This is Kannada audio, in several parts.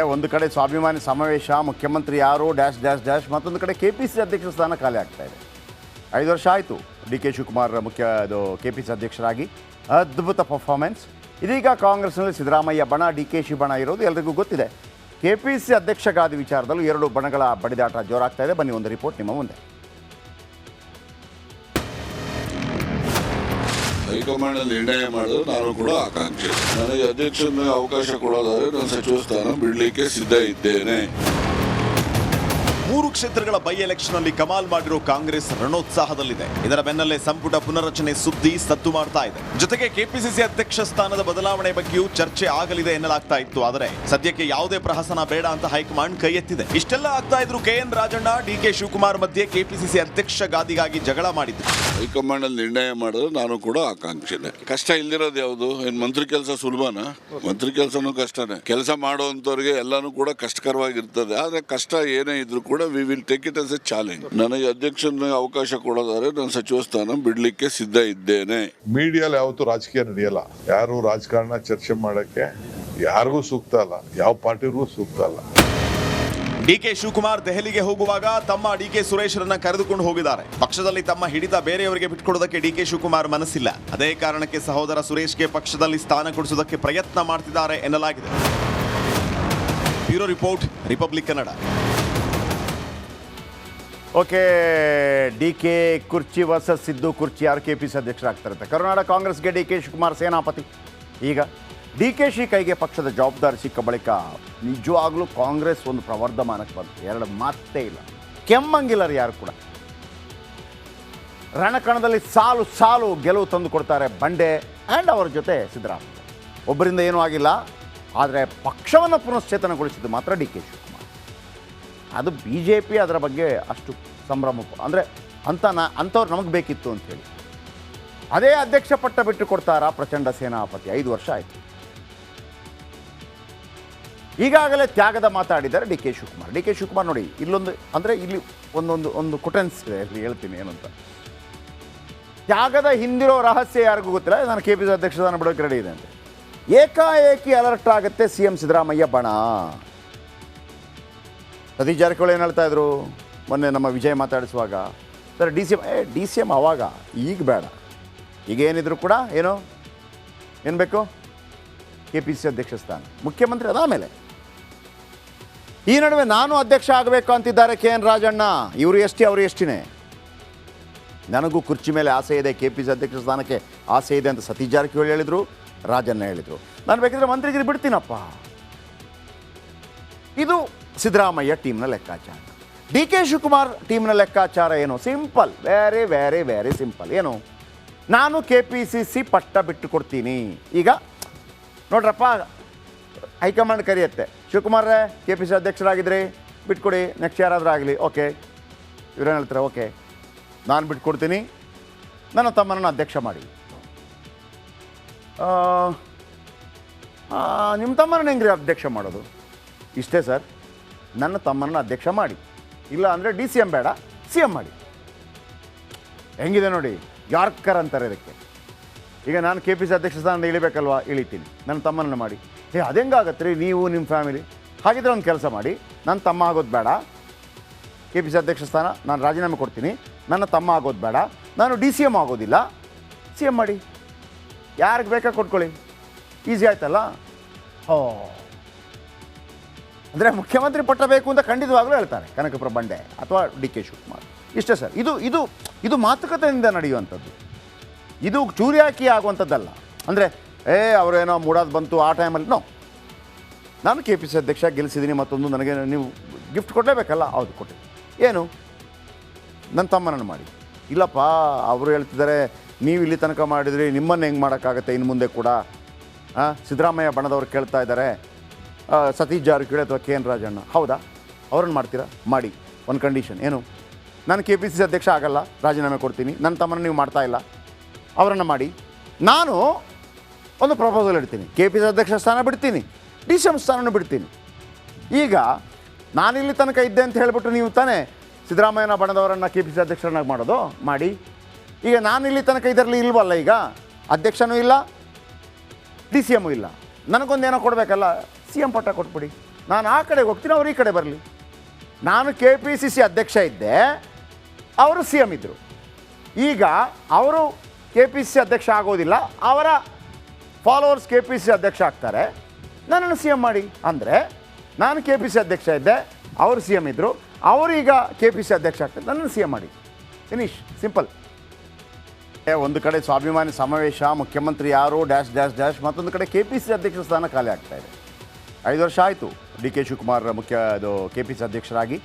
ಒಂದು ಕಡೆ ಸ್ವಾಭಿಮಾನಿ ಸಮಾವೇಶ, ಮುಖ್ಯಮಂತ್ರಿ ಯಾರು ಡ್ಯಾಶ್ ಡ್ಯಾಶ್ ಡ್ಯಾಶ್, ಮತ್ತೊಂದು ಕಡೆ KPCC ಅಧ್ಯಕ್ಷ ಸ್ಥಾನ ಖಾಲಿ ಆಗ್ತಾ ಇದೆ. 5 ವರ್ಷ ಆಯಿತು DK ಶಿವಕುಮಾರ್ KPCC ಅಧ್ಯಕ್ಷರಾಗಿ. ಅದ್ಭುತ ಪರ್ಫಾರ್ಮೆನ್ಸ್. ಇದೀಗ ಕಾಂಗ್ರೆಸ್ನಲ್ಲಿ ಸಿದ್ದರಾಮಯ್ಯ ಬಣ, DK ಶಿ ಬಣ ಇರೋದು ಎಲ್ರಿಗೂ ಗೊತ್ತಿದೆ. KPCC ಅಧ್ಯಕ್ಷಗಾದಿ ವಿಚಾರದಲ್ಲೂ ಎರಡು ಬಣಗಳ ಬಡಿದಾಟ ಜೋರಾಗ್ತಾ ಇದೆ. ಬನ್ನಿ ಒಂದು ರಿಪೋರ್ಟ್ ನಿಮ್ಮ ಮುಂದೆ. ಹೈಕಮಾಂಡ್ ನಿರ್ಣಯ ಮಾಡಿದ್ರೆ ನಾನು ಕೂಡ ಆಕಾಂಕ್ಷಿ. ನನಗೆ ಅಧ್ಯಕ್ಷನ ಅವಕಾಶ ಕೊಡೋದಾದ್ರೆ ನಾನು ಸಚಿವ ಸ್ಥಾನ ಬಿಡಲಿಕ್ಕೆ ಸಿದ್ಧ ಇದ್ದೇನೆ. 3 ಕ್ಷೇತ್ರಗಳ ಬೈ ಎಲೆಕ್ಷನ್ ಅಲ್ಲಿ ಕಮಾಲ್ ಮಾಡಿರೋ ಕಾಂಗ್ರೆಸ್ ರಣೋತ್ಸಾಹದಲ್ಲಿದೆ. ಇದರ ಬೆನ್ನಲ್ಲೇ ಸಂಪುಟ ಪುನರಚನೆ ಸುದ್ದಿ ಸದ್ದು ಮಾಡ್ತಾ ಇದೆ. ಜೊತೆಗೆ KPCC ಅಧ್ಯಕ್ಷ ಸ್ಥಾನದ ಬದಲಾವಣೆ ಬಗ್ಗೆಯೂ ಚರ್ಚೆ ಆಗಲಿದೆ ಎನ್ನಲಾಗ್ತಾ ಇತ್ತು. ಆದರೆ ಸದ್ಯಕ್ಕೆ ಯಾವುದೇ ಪ್ರಹಸನ ಬೇಡ ಅಂತ ಹೈಕಮಾಂಡ್ ಕೈ ಎತ್ತಿದೆ. ಇಷ್ಟೆಲ್ಲ ಆಗ್ತಾ ಇದ್ರು KN ರಾಜಣ್ಣ, DK ಶಿವಕುಮಾರ್ ಮಧ್ಯೆ KPCC ಅಧ್ಯಕ್ಷ ಗಾದಿಗಾಗಿ ಜಗಳ ಮಾಡಿದ್ರು. ಹೈಕಮಾಂಡ್ ನಿರ್ಣಯ ಮಾಡಿದ್ರೆ ನಾನು ಕೂಡ ಆಕಾಂಕ್ಷಿನೆ. ಕಷ್ಟ ಇಲ್ದಿರೋದು ಯಾವುದು? ಏನ್ ಮಂತ್ರಿ ಕೆಲಸ ಸುಲಭನಾ? ಮಂತ್ರಿ ಕೆಲಸನೂ ಕಷ್ಟನೇ. ಕೆಲಸ ಮಾಡುವಂತವ್ರಿಗೆ ಎಲ್ಲಾನು ಕೂಡ ಕಷ್ಟಕರವಾಗಿರ್ತದೆ. ಆದ್ರೆ ಕಷ್ಟ ಏನೇ ಇದ್ರು ಕೂಡ we will take it as A challenge. ನನಗೆ ಅಧ್ಯಕ್ಷನ ಅವಕಾಶ ಕೊಡೋದಾದ್ರೆ ನಾನು ಸಚಿವ ಸ್ಥಾನ ಬಿಡ್ಲಿಕ್ಕೆ ಸಿದ್ಧ ಇದ್ದೇನೆ. ಮೀಡಿಯಲ್ಲಿ ಯಾವತ್ತೂ ರಾಜಕೀಯ ನಡೆಯಲ್ಲ. ಯಾರು ರಾಜಕಾರಣ ಚರ್ಚೆ ಮಾಡಕ್ಕೆ ಯಾರಿಗೂ ಸೂಕ್ತ ಅಲ್ಲ, ಯಾವ ಪಾರ್ಟಿಗೂ ಸೂಕ್ತ ಅಲ್ಲ. DK ಶಿವಕುಮಾರ್ ದೆಹಲಿಗೆ ಹೋಗುವಾಗ ತಮ್ಮ DK ಸುರೇಶ್ರನ್ನ ಕರೆದುಕೊಂಡು ಹೋಗಿದ್ದಾರೆ. ಪಕ್ಷದಲ್ಲಿ ತಮ್ಮ ಹಿಡಿತ ಬೇರೆಯವರಿಗೆ ಬಿಟ್ಕೊಡೋದಕ್ಕೆ DK ಶಿವಕುಮಾರ್ ಮನಸ್ಸಿಲ್ಲ. ಅದೇ ಕಾರಣಕ್ಕೆ ಸಹೋದರ ಸುರೇಶ್ಗೆ ಪಕ್ಷದಲ್ಲಿ ಸ್ಥಾನ ಕೊಡಿಸೋದಕ್ಕೆ ಪ್ರಯತ್ನ ಮಾಡ್ತಿದ್ದಾರೆ ಎನ್ನಲಾಗಿದೆ. Bureau report, republic Kannada. Okay, DK ಕುರ್ಚಿ ವರ್ಸಸ್ ಸಿದ್ದು ಕುರ್ಚಿ, ಯಾರು KPCC ಅಧ್ಯಕ್ಷರಾಗ್ತಾರಂತೆ. ಕರ್ನಾಟಕ ಕಾಂಗ್ರೆಸ್ಗೆ DK ಶಿವಕುಮಾರ್ ಸೇನಾಪತಿ. ಈಗ DK ಶಿ ಕೈಗೆ ಪಕ್ಷದ ಜವಾಬ್ದಾರಿ ಸಿಕ್ಕ ಬಳಿಕ ನಿಜವಾಗ್ಲೂ ಕಾಂಗ್ರೆಸ್ ಒಂದು ಪ್ರವರ್ಧಮಾನಕ್ಕೆ ಬಂತು. ಎರಡು ಮಾತೇ ಇಲ್ಲ, ಕೆಮ್ಮಂಗಿಲ್ಲರು ಯಾರು ಕೂಡ. ರಣಕಣದಲ್ಲಿ ಸಾಲು ಸಾಲು ಗೆಲುವು ತಂದು ಕೊಡ್ತಾರೆ ಬಂಡೆ ಆ್ಯಂಡ್ ಅವರ ಜೊತೆ ಸಿದ್ದರಾಮಯ್ಯ. ಒಬ್ಬರಿಂದ ಏನೂ ಆಗಿಲ್ಲ, ಆದರೆ ಪಕ್ಷವನ್ನು ಪುನಶ್ಚೇತನಗೊಳಿಸಿದ್ದು ಮಾತ್ರ DK ಶಿವಕುಮಾರ್. ಅದು BJP ಅದರ ಬಗ್ಗೆ ಅಷ್ಟು ಸಂಭ್ರಮ, ಅಂದರೆ ಅಂಥವ್ರು ನಮಗೆ ಬೇಕಿತ್ತು ಅಂಥೇಳಿ. ಅದೇ ಅಧ್ಯಕ್ಷ ಪಟ್ಟ ಬಿಟ್ಟು ಕೊಡ್ತಾರಾ ಪ್ರಚಂಡ ಸೇನಾಪತಿ. 5 ವರ್ಷ ಆಯಿತು. ಈಗಾಗಲೇ ತ್ಯಾಗದ ಮಾತಾಡಿದ್ದಾರೆ DK ಶಿವಕುಮಾರ್. DK ಶಿವಕುಮಾರ್ ನೋಡಿ, ಇಲ್ಲೊಂದು ಅಂದರೆ ಇಲ್ಲಿ ಒಂದು ಕುಟೆನ್ಸ್ ಇದೆ, ಇಲ್ಲಿ ಹೇಳ್ತೀನಿ ಏನು ಅಂತ. ತ್ಯಾಗದ ಹಿಂದಿರೋ ರಹಸ್ಯ ಯಾರಿಗೂ ಗೊತ್ತಿಲ್ಲ. ನಾನು KPCC ಅಧ್ಯಕ್ಷ ಸ್ಥಾನ ಬಿಡೋಕ್ಕೆ ರೆಡಿ ಇದೆ ಅಂತ ಏಕಾಏಕಿ ಅಲರ್ಟ್ ಆಗುತ್ತೆ CM ಸಿದ್ದರಾಮಯ್ಯ ಬಣ. ಸತೀಶ್ ಜಾರಕಿಹೊಳಿ ಏನು ಹೇಳ್ತಾ ಇದ್ರು ಮೊನ್ನೆ ನಮ್ಮ ವಿಜಯ್ ಮಾತಾಡಿಸುವಾಗ, ಸರ್ DCM ಆವಾಗ, ಈಗ ಬೇಡ, ಈಗ ಏನಿದ್ರು ಕೂಡ ಏನು ಬೇಕು, KPCC ಅಧ್ಯಕ್ಷ ಸ್ಥಾನ, ಮುಖ್ಯಮಂತ್ರಿ ಅದಾದಮೇಲೆ. ಈ ನಡುವೆ ನಾನು ಅಧ್ಯಕ್ಷ ಆಗಬೇಕು ಅಂತಿದ್ದಾರೆ KN ರಾಜಣ್ಣ. ಇವರು ಎಷ್ಟಿ, ಅವರು ಎಷ್ಟಿನೇ. ನನಗೂ ಕುರ್ಚಿ ಮೇಲೆ ಆಸೆ ಇದೆ, KPCC ಅಧ್ಯಕ್ಷ ಸ್ಥಾನಕ್ಕೆ ಆಸೆ ಇದೆ ಅಂತ ಸತೀಶ್ ಜಾರಕಿಹೊಳಿ ಹೇಳಿದರು, ರಾಜಣ್ಣ ಹೇಳಿದರು. ನಾನು ಬೇಕಿದ್ರೆ ಮಂತ್ರಿಗಿರಿ ಬಿಡ್ತೀನಪ್ಪ. ಇದು ಸಿದ್ದರಾಮಯ್ಯ ಟೀಮ್ನ ಲೆಕ್ಕಾಚಾರ. DK ಶಿವಕುಮಾರ್ ಟೀಮ್ನ ಲೆಕ್ಕಾಚಾರ ಏನು? Simple, very very very simple. ಏನು? ನಾನು KPCC ಪಟ್ಟ ಬಿಟ್ಟು ಕೊಡ್ತೀನಿ. ಈಗ ನೋಡ್ರಪ್ಪ, ಹೈಕಮಾಂಡ್ ಕರೆಯುತ್ತೆ, ಶಿವಕುಮಾರ್ರೆ KPCC ಅಧ್ಯಕ್ಷರಾಗಿದ್ರಿ, ಬಿಟ್ಕೊಡಿ, ನೆಕ್ಸ್ಟ್ ಯಾರಾದರೂ ಆಗಲಿ. ಓಕೆ, ಇವ್ರೇನು ಹೇಳ್ತಾರೆ? ಓಕೆ, ನಾನು ಬಿಟ್ಕೊಡ್ತೀನಿ, ನನ್ನ ತಮ್ಮನನ್ನು ಅಧ್ಯಕ್ಷ ಮಾಡಿ. ನಿಮ್ಮ ತಮ್ಮನ ಹೆಂಗ್ರಿ ಅಧ್ಯಕ್ಷ ಮಾಡೋದು? ಇಷ್ಟೇ ಸರ್, ನನ್ನ ತಮ್ಮನ ಅಧ್ಯಕ್ಷ ಮಾಡಿ, ಇಲ್ಲ ಅಂದರೆ DCM ಬೇಡ, CM ಮಾಡಿ. ಹೆಂಗಿದೆ ನೋಡಿ, ಯಾರ್ಕರ್ ಅಂತಾರೆ ಇದಕ್ಕೆ. ಈಗ ನಾನು KPCC ಅಧ್ಯಕ್ಷ ಸ್ಥಾನದಿಂದ ಇಳಿಬೇಕಲ್ವಾ, ಇಳಿತೀನಿ, ನನ್ನ ತಮ್ಮನನ್ನು ಮಾಡಿ. ಅದೆಂಗಾಗತ್ತೆ ರೀ, ನೀವು ನಿಮ್ಮ ಫ್ಯಾಮಿಲಿ? ಹಾಗಿದ್ರೆ ಒಂದು ಕೆಲಸ ಮಾಡಿ, ನನ್ನ ತಮ್ಮ ಆಗೋದು ಬೇಡ, KPCC ಅಧ್ಯಕ್ಷ ಸ್ಥಾನ ನಾನು ರಾಜೀನಾಮೆ ಕೊಡ್ತೀನಿ, ನನ್ನ ತಮ್ಮ ಆಗೋದು ಬೇಡ, ನಾನು DCM ಆಗೋದಿಲ್ಲ, CM ಮಾಡಿ. ಯಾರಿಗೆ ಬೇಕಾ ಕೊಟ್ಕೊಳ್ಳಿ. ಈಸಿ ಆಯ್ತಲ್ಲ? ಅಂದರೆ ಮುಖ್ಯಮಂತ್ರಿ ಪಟ್ಟ ಬೇಕು ಅಂತ ಖಂಡಿತವಾಗಲೂ ಹೇಳ್ತಾರೆ ಕನಕಪುರ ಬಂಡೆ ಅಥವಾ DK ಶಿವಕುಮಾರ್. ಇಷ್ಟೇ ಸರ್. ಇದು ಮಾತುಕತೆಯಿಂದ ನಡೆಯುವಂಥದ್ದು. ಇದು ಚೂರಿ ಹಾಕಿ ಆಗುವಂಥದ್ದಲ್ಲ. ಅಂದರೆ ಅವರೇನೋ ಮೂಡೋದು ಬಂತು ಆ ಟೈಮಲ್ಲಿ. ನಾನು KPCC ಅಧ್ಯಕ್ಷ ಗೆಲ್ಲಿಸಿದ್ದೀನಿ, ಮತ್ತೊಂದು ನನಗೆ ನೀವು ಗಿಫ್ಟ್ ಕೊಡಲೇಬೇಕಲ್ಲ. ಹೌದು, ಕೊಟ್ಟಿದ್ದೀನಿ. ಏನು? ನನ್ನ ತಮ್ಮನನ್ನು ಮಾಡಿ. ಇಲ್ಲಪ್ಪ, ಅವರು ಹೇಳ್ತಿದ್ದಾರೆ ನೀವು ಇಲ್ಲಿ ತನಕ ಮಾಡಿದ್ರಿ, ನಿಮ್ಮನ್ನು ಹೆಂಗೆ ಮಾಡೋಕ್ಕಾಗತ್ತೆ ಇನ್ನು ಮುಂದೆ ಕೂಡ? ಸಿದ್ದರಾಮಯ್ಯ ಬಣದವ್ರು ಕೇಳ್ತಾ ಇದ್ದಾರೆ, ಸತೀಶ್ ಜಾರಕಿಹೊಳಿ ಅಥವಾ KN ರಾಜಣ್ಣ. ಹೌದಾ? ಅವ್ರನ್ನ ಮಾಡ್ತೀರಾ? ಮಾಡಿ. ಒಂದು ಕಂಡೀಷನ್ ಏನು? ನಾನು KPCC ಅಧ್ಯಕ್ಷ ಆಗಲ್ಲ, ರಾಜೀನಾಮೆ ಕೊಡ್ತೀನಿ, ನನ್ನ ತಮ್ಮನ ನೀವು ಮಾಡ್ತಾ ಇಲ್ಲ, ಅವರನ್ನು ಮಾಡಿ. ನಾನು ಒಂದು ಪ್ರಪೋಸಲ್ ಇಡ್ತೀನಿ, KPCC ಅಧ್ಯಕ್ಷ ಸ್ಥಾನ ಬಿಡ್ತೀನಿ, DCM ಸ್ಥಾನನೂ ಬಿಡ್ತೀನಿ. ಈಗ ನಾನಿಲ್ಲಿ ತನಕ ಇದ್ದೆ ಅಂತ ಹೇಳಿಬಿಟ್ಟು ನೀವು ತಾನೇ ಸಿದ್ದರಾಮಯ್ಯನ ಬಣದವರನ್ನು KPCC ಅಧ್ಯಕ್ಷರನ್ನಾಗಿ ಮಾಡೋದು? ಮಾಡಿ. ಈಗ ನಾನಿಲ್ಲಿ ತನಕ ಇದರಲ್ಲಿ ಇಲ್ವಲ್ಲ, ಈಗ ಅಧ್ಯಕ್ಷನೂ ಇಲ್ಲ, DCM ಇಲ್ಲ, ನನಗೊಂದೇನೋ ಕೊಡಬೇಕಲ್ಲ, CM ಪಟ್ಟ ಕೊಟ್ಬಿಡಿ. ನಾನು ಆ ಕಡೆಗೆ ಹೋಗ್ತೀನಿ, ಅವ್ರು ಈ ಕಡೆ ಬರಲಿ. ನಾನು KPCC ಅಧ್ಯಕ್ಷ ಇದ್ದೆ, ಅವರು CM ಇದ್ದರು. ಈಗ ಅವರು KPCC ಅಧ್ಯಕ್ಷ ಆಗೋದಿಲ್ಲ, ಅವರ ಫಾಲೋವರ್ಸ್ KPCC ಅಧ್ಯಕ್ಷ ಆಗ್ತಾರೆ, ನನ್ನನ್ನು CM ಮಾಡಿ. ಅಂದರೆ ನಾನು KPCC ಅಧ್ಯಕ್ಷ ಇದ್ದೆ, ಅವರು CM ಇದ್ದರು, ಅವರು ಈಗ KPCC ಅಧ್ಯಕ್ಷ ಆಗ್ತಾರೆ, ನನ್ನನ್ನು CM ಮಾಡಿ. Finish, simple. ಒಂದು ಕಡೆ ಸ್ವಾಭಿಮಾನಿ ಸಮಾವೇಶ, ಮುಖ್ಯಮಂತ್ರಿ ಯಾರು ಡ್ಯಾಶ್ ಡ್ಯಾಶ್ ಡ್ಯಾಶ್, ಮತ್ತೊಂದು ಕಡೆ KPCC ಅಧ್ಯಕ್ಷ ಸ್ಥಾನ ಖಾಲಿ ಆಗ್ತಾ ಇದೆ. 5 ವರ್ಷ ಆಯಿತು DK ಶಿವಕುಮಾರ್ KPCC ಅಧ್ಯಕ್ಷರಾಗಿ.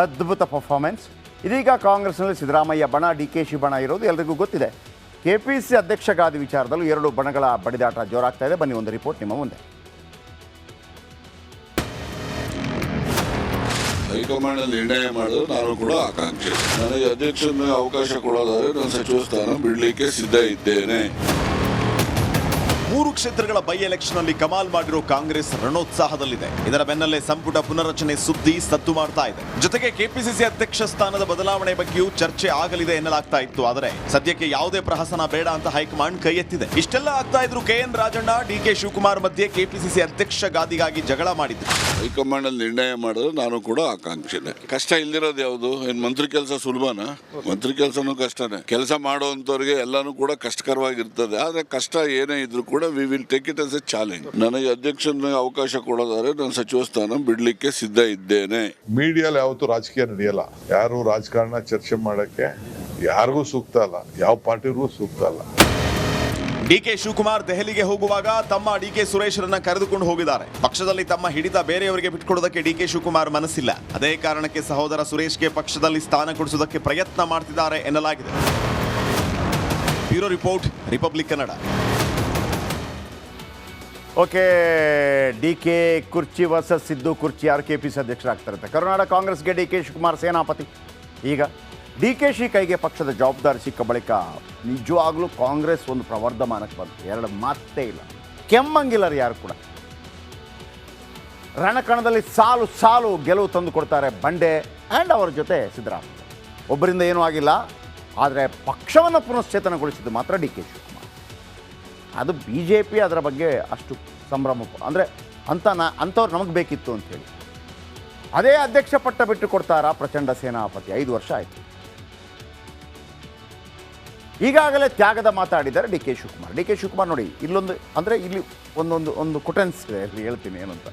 ಅದ್ಭುತ ಪರ್ಫಾರ್ಮೆನ್ಸ್. ಇದೀಗ ಕಾಂಗ್ರೆಸ್ನಲ್ಲಿ ಸಿದ್ದರಾಮಯ್ಯ ಬಣ, DK ಶಿ ಬಣ ಇರೋದು ಎಲ್ರಿಗೂ ಗೊತ್ತಿದೆ. KPCC ಅಧ್ಯಕ್ಷಗಾದಿ ವಿಚಾರದಲ್ಲೂ 2 ಬಣಗಳ ಬಡಿದಾಟ ಜೋರಾಗ್ತಾ ಇದೆ. ಬನ್ನಿ ಒಂದು ರಿಪೋರ್ಟ್ ನಿಮ್ಮ ಮುಂದೆ. ಹೈಕಮಾಂಡ್ ನಿರ್ಣಯ ಮಾಡಿದ್ರೆ ನಾನು ಕೂಡ ಆಕಾಂಕ್ಷಿ. ನನಗೆ ಅಧ್ಯಕ್ಷನ ಅವಕಾಶ ಕೊಡೋದಾದ್ರೆ ನಾನು ಸಚಿವ ಸ್ಥಾನ ಬಿಡಲಿಕ್ಕೆ ಸಿದ್ಧ ಇದ್ದೇನೆ. 3 ಕ್ಷೇತ್ರಗಳ ಬೈ ಎಲೆಕ್ಷನ್ ಅಲ್ಲಿ ಕಮಾಲ್ ಮಾಡಿರೋ ಕಾಂಗ್ರೆಸ್ ರಣೋತ್ಸಾಹದಲ್ಲಿದೆ. ಇದರ ಬೆನ್ನಲ್ಲೇ ಸಂಪುಟ ಪುನರಚನೆ ಸುದ್ದಿ ಸದ್ದು ಮಾಡ್ತಾ ಇದೆ. ಜೊತೆಗೆ KPCC ಅಧ್ಯಕ್ಷ ಸ್ಥಾನದ ಬದಲಾವಣೆ ಬಗ್ಗೆಯೂ ಚರ್ಚೆ ಆಗಲಿದೆ ಎನ್ನಲಾಗ್ತಾ ಇತ್ತು. ಆದರೆ ಸದ್ಯಕ್ಕೆ ಯಾವುದೇ ಪ್ರಹಸನ ಬೇಡ ಅಂತ ಹೈಕಮಾಂಡ್ ಕೈ ಎತ್ತಿದೆ. ಇಷ್ಟೆಲ್ಲ ಆಗ್ತಾ ಇದ್ರು KN ರಾಜಣ್ಣ, DK ಶಿವಕುಮಾರ್ ಮಧ್ಯೆ KPCC ಅಧ್ಯಕ್ಷ ಗಾದಿಗಾಗಿ ಜಗಳ ಮಾಡಿದ್ರು. ಹೈಕಮಾಂಡ್ ನಿರ್ಣಯ ಮಾಡಿದ್ರೆ ನಾನು ಕೂಡ ಆಕಾಂಕ್ಷಿನೆ. ಕಷ್ಟ ಇಲ್ದಿರೋದು ಯಾವುದು? ಏನ್ ಮಂತ್ರಿ ಕೆಲಸ ಸುಲಭನಾ? ಮಂತ್ರಿ ಕೆಲಸನೂ ಕಷ್ಟನೇ. ಕೆಲಸ ಮಾಡುವಂತವ್ರಿಗೆ ಎಲ್ಲಾನು ಕೂಡ ಕಷ್ಟಕರವಾಗಿರ್ತದೆ. ಆದ್ರೆ ಕಷ್ಟ ಏನೇ ಇದ್ರು ಕೂಡ we will take it as A challenge. ನನಗೆ ಅಧ್ಯಕ್ಷನ ಅವಕಾಶ ಕೊಡೋದಾದ್ರೆ ನಾನು ಸಚಿವ ಸ್ಥಾನ ಬಿಡ್ಲಿಕ್ಕೆ ಸಿದ್ಧ ಇದ್ದೇನೆ. ಮೀಡಿಯಲ್ಲಿ ಯಾವತ್ತೂ ರಾಜಕೀಯ ನಡೆಯಲ್ಲ. ಯಾರು ರಾಜಕಾರಣ ಚರ್ಚೆ ಮಾಡಕ್ಕೆ ಯಾರಿಗೂ ಸೂಕ್ತ ಅಲ್ಲ, ಯಾವ ಪಾರ್ಟಿಗೂ ಸೂಕ್ತ ಅಲ್ಲ. DK ಶಿವಕುಮಾರ್ ದೆಹಲಿಗೆ ಹೋಗುವಾಗ ತಮ್ಮ DK ಸುರೇಶ್ರನ್ನ ಕರೆದುಕೊಂಡು ಹೋಗಿದ್ದಾರೆ. ಪಕ್ಷದಲ್ಲಿ ತಮ್ಮ ಹಿಡಿತ ಬೇರೆಯವರಿಗೆ ಬಿಟ್ಕೊಡೋದಕ್ಕೆ DK ಶಿವಕುಮಾರ್ ಮನಸ್ಸಿಲ್ಲ. ಅದೇ ಕಾರಣಕ್ಕೆ ಸಹೋದರ ಸುರೇಶ್ಗೆ ಪಕ್ಷದಲ್ಲಿ ಸ್ಥಾನ ಕೊಡಿಸೋದಕ್ಕೆ ಪ್ರಯತ್ನ ಮಾಡ್ತಿದ್ದಾರೆ ಎನ್ನಲಾಗಿದೆ. Bureau report, republic Kannada. Okay, DK ಕುರ್ಚಿ ವರ್ಸಸ್ ಸಿದ್ದು ಕುರ್ಚಿ, ಯಾರು KPCC ಅಧ್ಯಕ್ಷರಾಗ್ತಾರಂತೆ. ಕರ್ನಾಟಕ ಕಾಂಗ್ರೆಸ್ಗೆ DK ಶಿವಕುಮಾರ್ ಸೇನಾಪತಿ. ಈಗ DK ಶಿ ಕೈಗೆ ಪಕ್ಷದ ಜವಾಬ್ದಾರಿ ಸಿಕ್ಕ ಬಳಿಕ ನಿಜವಾಗ್ಲೂ ಕಾಂಗ್ರೆಸ್ ಒಂದು ಪ್ರವರ್ಧಮಾನಕ್ಕೆ ಬಂತು. 2 ಮಾತೇ ಇಲ್ಲ, ಕೆಮ್ಮಂಗಿಲ್ಲ ಯಾರು ಕೂಡ. ರಣಕಣದಲ್ಲಿ ಸಾಲು ಸಾಲು ಗೆಲುವು ತಂದು ಕೊಡ್ತಾರೆ ಬಂಡೆ ಆ್ಯಂಡ್ ಅವರ ಜೊತೆ ಸಿದ್ದರಾಮಯ್ಯ. ಒಬ್ಬರಿಂದ ಏನೂ ಆಗಿಲ್ಲ, ಆದರೆ ಪಕ್ಷವನ್ನು ಪುನಶ್ಚೇತನಗೊಳಿಸಿದ್ದು ಮಾತ್ರ DK ಶಿವಕುಮಾರ್. ಅದು BJP ಅದರ ಬಗ್ಗೆ ಅಷ್ಟು ಸಂಭ್ರಮ, ಅಂದರೆ ಅಂಥವ್ರು ನಮಗೆ ಬೇಕಿತ್ತು ಅಂಥೇಳಿ. ಅದೇ ಅಧ್ಯಕ್ಷ ಪಟ್ಟ ಬಿಟ್ಟು ಕೊಡ್ತಾರಾ ಪ್ರಚಂಡ ಸೇನಾಪತಿ. 5 ವರ್ಷ ಆಯಿತು. ಈಗಾಗಲೇ ತ್ಯಾಗದ ಮಾತಾಡಿದ್ದಾರೆ DK ಶಿವಕುಮಾರ್. DK ಶಿವಕುಮಾರ್ ನೋಡಿ, ಇಲ್ಲೊಂದು ಅಂದರೆ ಇಲ್ಲಿ ಒಂದು ಕುಟೆನ್ಸ್ ಇದೆ, ಇಲ್ಲಿ ಹೇಳ್ತೀನಿ ಏನು ಅಂತ.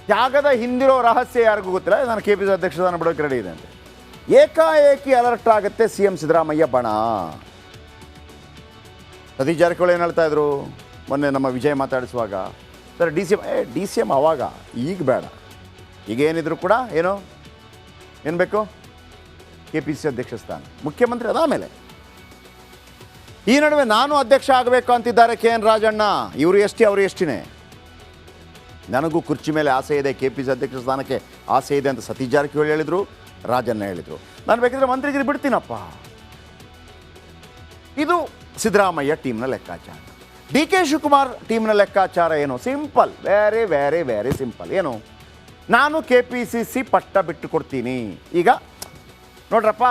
ತ್ಯಾಗದ ಹಿಂದಿರೋ ರಹಸ್ಯ ಯಾರಿಗೂ ಗೊತ್ತಿಲ್ಲ. ನಾನು KPCC ಅಧ್ಯಕ್ಷ ಸ್ಥಾನ ಬಿಡೋಕೆ ರೆಡಿ ಇದೆ ಅಂತ ಏಕಾಏಕಿ ಅಲರ್ಟ್ ಆಗುತ್ತೆ CM ಸಿದ್ದರಾಮಯ್ಯ ಬಣ. ಸತೀಶ್ ಜಾರಕಿಹೊಳಿ ಏನು ಹೇಳ್ತಾ ಇದ್ರು ಮೊನ್ನೆ ನಮ್ಮ ವಿಜಯ್ ಮಾತಾಡಿಸುವಾಗ, ಸರ್ DCM ಅವಾಗ, ಈಗ ಬೇಡ, ಈಗ ಏನಿದ್ರು ಕೂಡ ಏನು ಬೇಕು, KPCC ಅಧ್ಯಕ್ಷ ಸ್ಥಾನ, ಮುಖ್ಯಮಂತ್ರಿ ಅದಾದಮೇಲೆ. ಈ ನಡುವೆ ನಾನು ಅಧ್ಯಕ್ಷ ಆಗಬೇಕು ಅಂತಿದ್ದಾರೆ KN ರಾಜಣ್ಣ. ಇವರು ಎಷ್ಟಿ, ಅವರು ಎಷ್ಟಿನೇ. ನನಗೂ ಕುರ್ಚಿ ಮೇಲೆ ಆಸೆ ಇದೆ, KPCC ಅಧ್ಯಕ್ಷ ಸ್ಥಾನಕ್ಕೆ ಆಸೆ ಇದೆ ಅಂತ ಸತೀಶ್ ಜಾರಕಿಹೊಳಿ ಹೇಳಿದರು, ರಾಜಣ್ಣ ಹೇಳಿದರು. ನಾನು ಬೇಕಿದ್ರೆ ಮಂತ್ರಿಗಿರಿ ಬಿಡ್ತೀನಪ್ಪ. ಇದು ಸಿದ್ದರಾಮಯ್ಯ ಟೀಮ್ನ ಲೆಕ್ಕಾಚಾರ. DK ಶಿವಕುಮಾರ್ ಟೀಮ್ನ ಲೆಕ್ಕಾಚಾರ ಏನು? Simple, very very very simple. ಏನು? ನಾನು KPCC ಪಟ್ಟ ಬಿಟ್ಟು ಕೊಡ್ತೀನಿ. ಈಗ ನೋಡ್ರಪ್ಪ,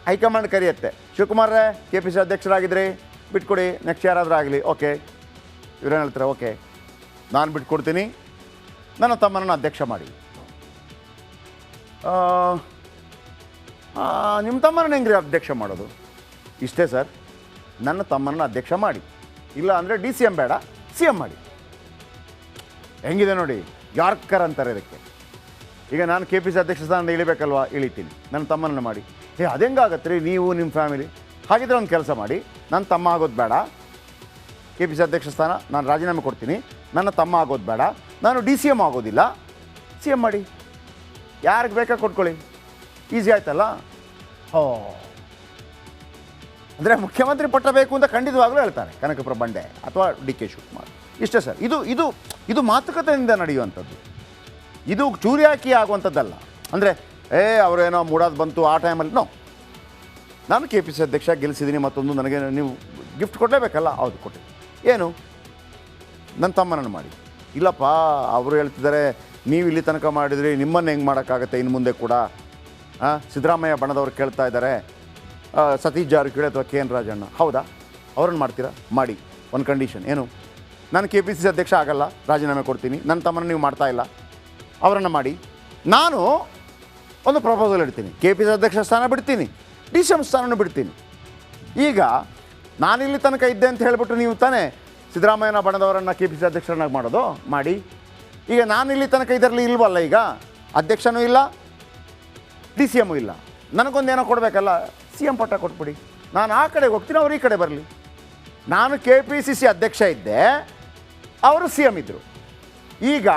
ಹೈಕಮಾಂಡ್ ಕರೆಯುತ್ತೆ, ಶಿವಕುಮಾರ್ರೆ KPCC ಅಧ್ಯಕ್ಷರಾಗಿದ್ರಿ, ಬಿಟ್ಕೊಡಿ, ನೆಕ್ಸ್ಟ್ ಯಾರಾದರೂ ಆಗಲಿ. ಓಕೆ, ಇವ್ರೇನು ಹೇಳ್ತಾರೆ, ಓಕೆ ನಾನು ಬಿಟ್ಕೊಡ್ತೀನಿ, ನನ್ನ ತಮ್ಮನನ್ನು ಅಧ್ಯಕ್ಷ ಮಾಡಿ. ನಿಮ್ಮ ತಮ್ಮನ ಹೆಂಗ್ರಿ ಅಧ್ಯಕ್ಷ ಮಾಡೋದು? ಇಷ್ಟೇ ಸರ್, ನನ್ನ ತಮ್ಮನನ್ನು ಅಧ್ಯಕ್ಷ ಮಾಡಿ, ಇಲ್ಲ ಅಂದರೆ DCM ಬೇಡ, CM ಮಾಡಿ. ಹೆಂಗಿದೆ ನೋಡಿ, ಯಾರ್ಕರ್ ಅಂತಾರೆ ಇದಕ್ಕೆ. ಈಗ ನಾನು KPCC ಅಧ್ಯಕ್ಷ ಸ್ಥಾನದಿಂದ ಇಳಿಬೇಕಲ್ವಾ, ಇಳಿತೀನಿ, ನನ್ನ ತಮ್ಮನನ್ನು ಮಾಡಿ. ಅದೆಂಗಾಗತ್ತೆ ರೀ, ನೀವು ನಿಮ್ಮ ಫ್ಯಾಮಿಲಿ? ಹಾಗಿದ್ರೆ ಒಂದು ಕೆಲಸ ಮಾಡಿ, ನನ್ನ ತಮ್ಮ ಆಗೋದು ಬೇಡ, KPCC ಅಧ್ಯಕ್ಷ ಸ್ಥಾನ ನಾನು ರಾಜೀನಾಮೆ ಕೊಡ್ತೀನಿ, ನನ್ನ ತಮ್ಮ ಆಗೋದು ಬೇಡ, ನಾನು DCM ಆಗೋದಿಲ್ಲ, CM ಮಾಡಿ. ಯಾರಿಗೆ ಬೇಕಾ ಕೊಟ್ಕೊಳ್ಳಿ, ಈಸಿ ಆಯ್ತಲ್ಲ. ಅಂದರೆ ಮುಖ್ಯಮಂತ್ರಿ ಪಟ್ಟ ಬೇಕು ಅಂತ ಖಂಡಿತವಾಗಲೂ ಹೇಳ್ತಾರೆ ಕನಕಪುರ ಬಂಡೆ ಅಥವಾ DK ಶಿವಕುಮಾರ್. ಇಷ್ಟೇ ಸರ್. ಇದು ಮಾತುಕತೆಯಿಂದ ನಡೆಯುವಂಥದ್ದು. ಇದು ಚೂರಿ ಹಾಕಿ ಆಗುವಂಥದ್ದಲ್ಲ. ಅಂದರೆ ಅವರೇನೋ ಮೂಡೋದು ಬಂತು ಆ ಟೈಮಲ್ಲಿ. ನಾನು KPCC ಅಧ್ಯಕ್ಷ ಗೆಲ್ಲಿಸಿದ್ದೀನಿ, ಮತ್ತೊಂದು ನನಗೆ ನೀವು ಗಿಫ್ಟ್ ಕೊಡಲೇಬೇಕಲ್ಲ. ಹೌದು, ಕೊಟ್ಟಿದ್ದೀನಿ. ಏನು? ನನ್ನ ತಮ್ಮನನ್ನು ಮಾಡಿ. ಇಲ್ಲಪ್ಪ, ಅವರು ಹೇಳ್ತಿದ್ದಾರೆ ನೀವು ಇಲ್ಲಿ ತನಕ ಮಾಡಿದ್ರಿ, ನಿಮ್ಮನ್ನು ಹೆಂಗೆ ಮಾಡೋಕ್ಕಾಗತ್ತೆ ಇನ್ನು ಮುಂದೆ ಕೂಡ? ಸಿದ್ದರಾಮಯ್ಯ ಬಣದವ್ರು ಕೇಳ್ತಾ ಇದ್ದಾರೆ, ಸತೀಶ್ ಜಾರಕಿಹೊಳಿ ಅಥವಾ KN ರಾಜಣ್ಣ. ಹೌದಾ? ಅವ್ರನ್ನ ಮಾಡ್ತೀರಾ? ಮಾಡಿ. ಒಂದು ಕಂಡೀಷನ್ ಏನು? ನಾನು KPCC ಅಧ್ಯಕ್ಷ ಆಗಲ್ಲ, ರಾಜೀನಾಮೆ ಕೊಡ್ತೀನಿ, ನನ್ನ ತಮ್ಮನ ನೀವು ಮಾಡ್ತಾ ಇಲ್ಲ, ಅವರನ್ನು ಮಾಡಿ. ನಾನು ಒಂದು ಪ್ರಪೋಸಲ್ ಇಡ್ತೀನಿ, KPCC ಅಧ್ಯಕ್ಷ ಸ್ಥಾನ ಬಿಡ್ತೀನಿ, DCM ಸ್ಥಾನನೂ ಬಿಡ್ತೀನಿ. ಈಗ ನಾನಿಲ್ಲಿ ತನಕ ಇದ್ದೆ ಅಂತ ಹೇಳಿಬಿಟ್ಟು ನೀವು ತಾನೇ ಸಿದ್ದರಾಮಯ್ಯನ ಬಣದವರನ್ನು KPCC ಅಧ್ಯಕ್ಷರನ್ನಾಗಿ ಮಾಡೋದು, ಮಾಡಿ. ಈಗ ನಾನಿಲ್ಲಿ ತನಕ ಇದರಲ್ಲಿ ಇಲ್ವಲ್ಲ, ಈಗ ಅಧ್ಯಕ್ಷನೂ ಇಲ್ಲ, DCM ಇಲ್ಲ, ನನಗೊಂದೇನೋ ಕೊಡಬೇಕಲ್ಲ, CM ಪಟ್ಟ ಕೊಟ್ಬಿಡಿ. ನಾನು ಆ ಕಡೆಗೆ ಹೋಗ್ತೀನಿ, ಅವ್ರು ಈ ಕಡೆ ಬರಲಿ. ನಾನು KPCC ಅಧ್ಯಕ್ಷ ಇದ್ದೆ, ಅವರು CM ಇದ್ದರು. ಈಗ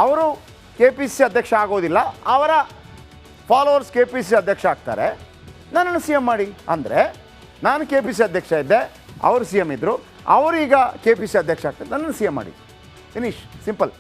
ಅವರು KPCC ಅಧ್ಯಕ್ಷ ಆಗೋದಿಲ್ಲ, ಅವರ ಫಾಲೋವರ್ಸ್ KPCC ಅಧ್ಯಕ್ಷ ಆಗ್ತಾರೆ, ನನ್ನನ್ನು CM ಮಾಡಿ. ಅಂದರೆ ನಾನು KPCC ಅಧ್ಯಕ್ಷ ಇದ್ದೆ, ಅವರು CM ಇದ್ದರು, ಅವರು ಈಗ KPCC ಅಧ್ಯಕ್ಷ ಆಗ್ತಾರೆ, ನನ್ನನ್ನು CM ಮಾಡಿ. Finish, simple.